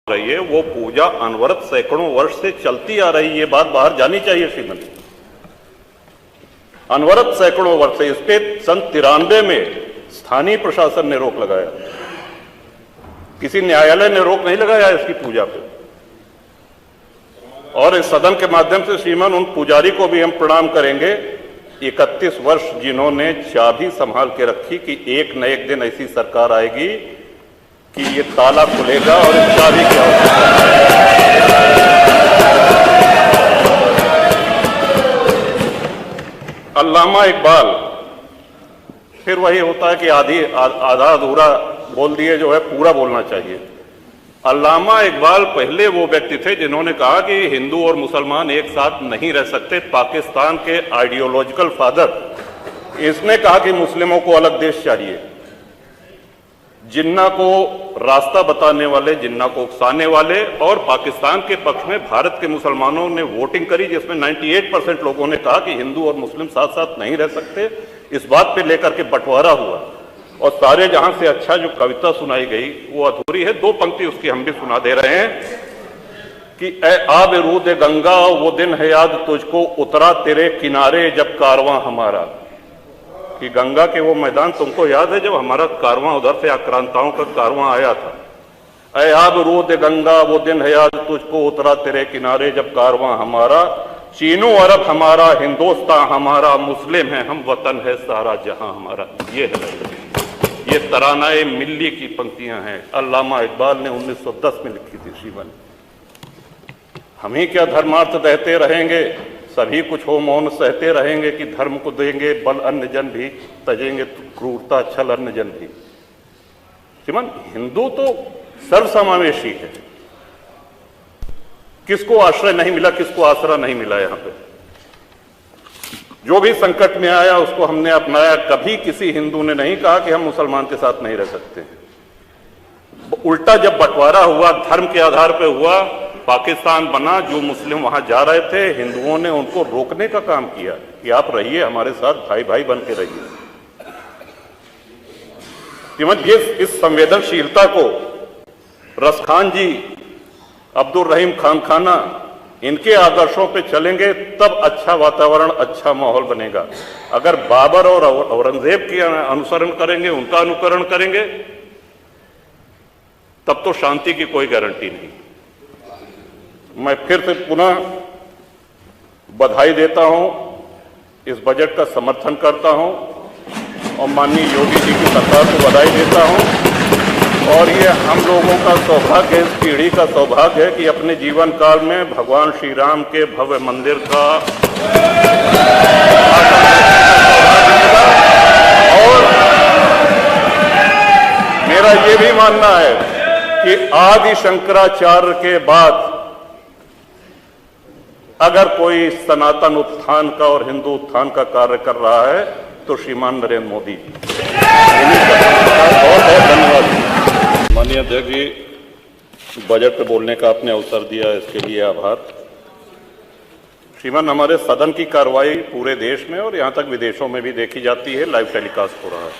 रही है वो पूजा अनवरत सैकड़ों वर्ष से चलती आ रही है। ये बात बाहर जानी चाहिए श्रीमती। अनवरत सैकड़ों वर्ष से, इस पे सन 93 में स्थानीय प्रशासन ने रोक लगाया, किसी न्यायालय ने रोक नहीं लगाया इसकी पूजा पे। और इस सदन के माध्यम से श्रीमान उन पुजारी को भी हम प्रणाम करेंगे 31 वर्ष जिन्होंने चाबी संभाल के रखी कि एक न एक दिन ऐसी सरकार आएगी कि ये ताला खुलेगा और इस चाबी क्या होगा। अल्लामा इकबाल, फिर वही होता है कि आधा अधूरा बोल दिए जो है पूरा बोलना चाहिए। अल्लामा इकबाल पहले वो व्यक्ति थे जिन्होंने कहा कि हिंदू और मुसलमान एक साथ नहीं रह सकते। पाकिस्तान के आइडियोलॉजिकल फादर, इसने कहा कि मुस्लिमों को अलग देश चाहिए। जिन्ना को रास्ता बताने वाले, जिन्ना को उकसाने वाले और पाकिस्तान के पक्ष में भारत के मुसलमानों ने वोटिंग करी, जिसमें 98% लोगों ने कहा कि हिंदू और मुस्लिम साथ साथ नहीं रह सकते। इस बात पे लेकर के बंटवारा हुआ और सारे जहां से अच्छा जो कविता सुनाई गई वो अधूरी है। 2 पंक्ति उसकी हम भी सुना दे रहे हैं कि ए आब रूद गंगा वो दिन है याद तुझको उतरा तेरे किनारे जब कारवां हमारा, कि गंगा के वो मैदान तुमको याद है जब हमारा कारवां उधर से आक्रांताओं का कारवां आया था। ए आब रूद गंगा वो दिन है याद तुझको उतरा तेरे किनारे जब कारवां हमारा, चीनो अरब हमारा, हिंदुस्तान हमारा, मुस्लिम है हम, वतन है सारा जहां हमारा। ये तरानाए मिल्ली की पंक्तियां हैं, अल्लामा इकबाल ने 1910 में लिखी थी श्रीमान। हम ही क्या धर्मार्थ दहते रहेंगे, सभी कुछ हो मौन सहते रहेंगे कि धर्म को देंगे बल अन्य जन भी, तजेंगे क्रूरता छल अन्य जन भी। श्रीमान, हिंदू तो सर्वसमावेशी है। किसको आश्रय नहीं मिला, किसको आसरा नहीं मिला। यहां पे जो भी संकट में आया उसको हमने अपनाया। कभी किसी हिंदू ने नहीं कहा कि हम मुसलमान के साथ नहीं रह सकते हैं। उल्टा जब बंटवारा हुआ, धर्म के आधार पर हुआ, पाकिस्तान बना, जो मुस्लिम वहां जा रहे थे हिंदुओं ने उनको रोकने का काम किया कि आप रहिए हमारे साथ, भाई भाई बन के रहिए। इस संवेदनशीलता को रसखान जी, अब्दुल रहीम खान खाना, इनके आदर्शों पे चलेंगे तब अच्छा वातावरण, अच्छा माहौल बनेगा। अगर बाबर और औरंगजेब की अनुसरण करेंगे, उनका अनुकरण करेंगे, तब तो शांति की कोई गारंटी नहीं। मैं फिर से पुनः बधाई देता हूं, इस बजट का समर्थन करता हूं और माननीय योगी जी की सरकार को बधाई देता हूं। और ये हम लोगों का सौभाग्य, इस पीढ़ी का सौभाग्य है कि अपने जीवन काल में भगवान श्री राम के भव्य मंदिर का और मेरा ये भी मानना है कि आदि शंकराचार्य के बाद अगर कोई सनातन उत्थान का और हिंदू उत्थान का कार्य कर रहा है तो श्रीमान नरेंद्र मोदी जी। बहुत बहुत धन्यवाद। माननीय अध्यक्ष जी, बजट पे बोलने का आपने अवसर दिया, इसके लिए आभार। श्रीमान, हमारे सदन की कार्रवाई पूरे देश में और यहां तक विदेशों में भी देखी जाती है, लाइव टेलीकास्ट हो रहा है।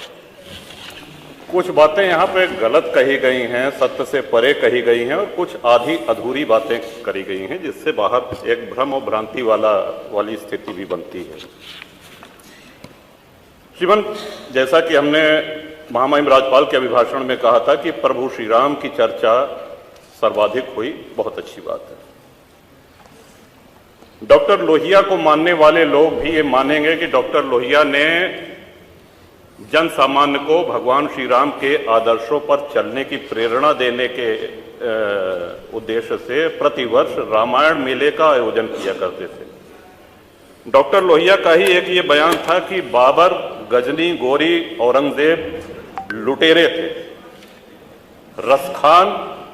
कुछ बातें यहाँ पे गलत कही गई हैं, सत्य से परे कही गई हैं और कुछ आधी अधूरी बातें करी गई हैं, जिससे बाहर एक भ्रम और भ्रांति वाली स्थिति भी बनती है। श्रीमान, जैसा कि हमने महामहिम राज्यपाल के अभिभाषण में कहा था कि प्रभु श्री राम की चर्चा सर्वाधिक हुई, बहुत अच्छी बात है। डॉक्टर लोहिया को मानने वाले लोग भी ये मानेंगे कि डॉक्टर लोहिया ने जन सामान्य को भगवान श्री राम के आदर्शों पर चलने की प्रेरणा देने के उद्देश्य से प्रतिवर्ष रामायण मेले का आयोजन किया करते थे। डॉक्टर लोहिया का ही एक ये बयान था कि बाबर, गजनी, गोरी, औरंगजेब लुटेरे थे, रसखान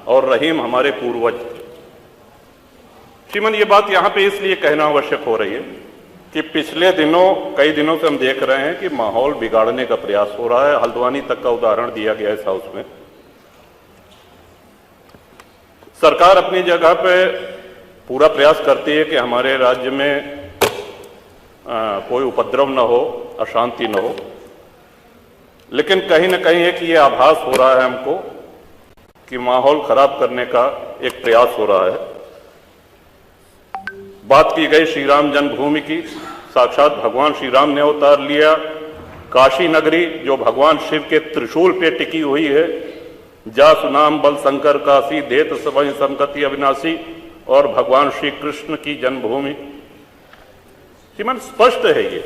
और रहीम हमारे पूर्वज थे। श्रीमान, ये बात यहां पे इसलिए कहना आवश्यक हो रही है कि पिछले दिनों, कई दिनों से हम देख रहे हैं कि माहौल बिगाड़ने का प्रयास हो रहा है। हल्द्वानी तक का उदाहरण दिया गया इस हाउस में। सरकार अपनी जगह पे पूरा प्रयास करती है कि हमारे राज्य में कोई उपद्रव न हो, अशांति न हो, लेकिन कहीं न कहीं एक ये आभास हो रहा है हमको कि माहौल खराब करने का एक प्रयास हो रहा है। बात की गई श्री राम जन्मभूमि की, साक्षात भगवान श्री राम ने अवतार लिया। काशी नगरी जो भगवान शिव के त्रिशूल पे टिकी हुई है, जा सुनाम बल शंकर काशी देत सबहि संकति अविनाशी, और भगवान श्री कृष्ण की जन्मभूमि। श्रीमान स्पष्ट है ये,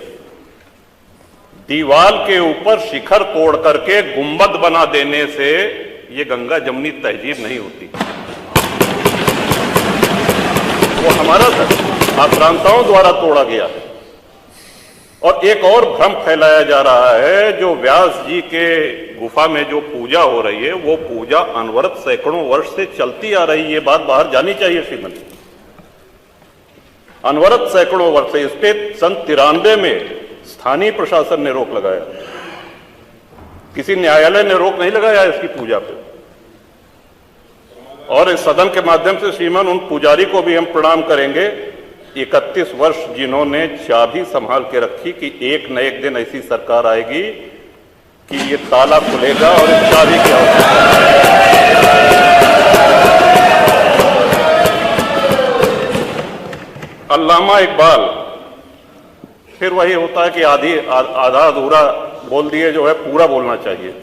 दीवाल के ऊपर शिखर तोड़ करके गुंबद बना देने से ये गंगा जमुनी तहजीब नहीं होती। वो हमारा आक्रांताओं द्वारा तोड़ा गया है। और एक और भ्रम फैलाया जा रहा है, जो व्यास जी के गुफा में जो पूजा हो रही है, वो पूजा अनवरत सैकड़ों वर्ष से चलती आ रही है। ये बात बाहर जानी चाहिए श्रीमती। अनवरत सैकड़ों वर्ष से, इस पे सन 93 में स्थानीय प्रशासन ने रोक लगाया, किसी न्यायालय ने रोक नहीं लगाया इसकी पूजा पे। और इस सदन के माध्यम से श्रीमान उन पुजारी को भी हम प्रणाम करेंगे, 31 वर्ष जिन्होंने चाबी संभाल के रखी कि एक न एक दिन ऐसी सरकार आएगी कि ये ताला खुलेगा और इस चाबी की आवश्यकता है। अल्लामा इकबाल, फिर वही होता है कि आधा अधूरा बोल दिए जो है पूरा बोलना चाहिए।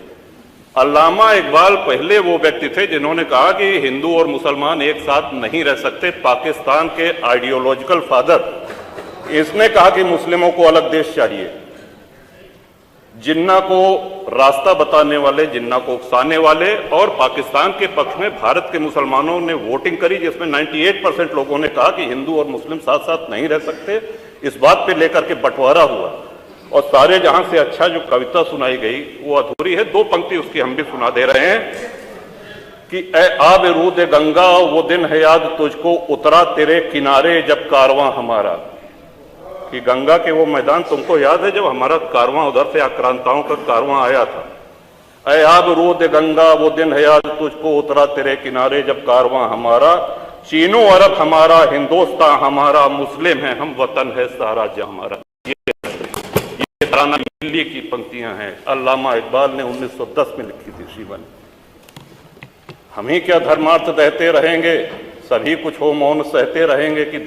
अल्लामा इकबाल पहले वो व्यक्ति थे जिन्होंने कहा कि हिंदू और मुसलमान एक साथ नहीं रह सकते। पाकिस्तान के आइडियोलॉजिकल फादर, इसने कहा कि मुस्लिमों को अलग देश चाहिए। जिन्ना को रास्ता बताने वाले, जिन्ना को उकसाने वाले, और पाकिस्तान के पक्ष में भारत के मुसलमानों ने वोटिंग करी जिसमें 98% लोगों ने कहा कि हिंदू और मुस्लिम साथ साथ नहीं रह सकते। इस बात पे लेकर के बंटवारा हुआ और सारे जहां से अच्छा जो कविता सुनाई गई वो अधूरी है। 2 पंक्ति उसकी हम भी सुना दे रहे हैं कि ए आब रूद गंगा वो दिन है याद तुझको, उतरा तेरे किनारे जब कारवां हमारा। कि गंगा के वो मैदान तुमको याद है जब हमारा कारवां उधर से आक्रांताओं का कारवां आया था। ए आब रूद गंगा वो दिन है याद तुझको, उतरा तेरे किनारे जब कारवां हमारा। चीनो अरब हमारा, हिंदुस्तान हमारा, मुस्लिम है हम, वतन है सारा जहां हमारा। ये तराना मिल्ली की पंक्तियां हैं, अल्लामा इकबाल ने 1910 में लिखी थी श्रीमान। हम ही क्या धर्मार्थ कहते रहेंगे, सभी कुछ हो मौन सहते रहेंगे कि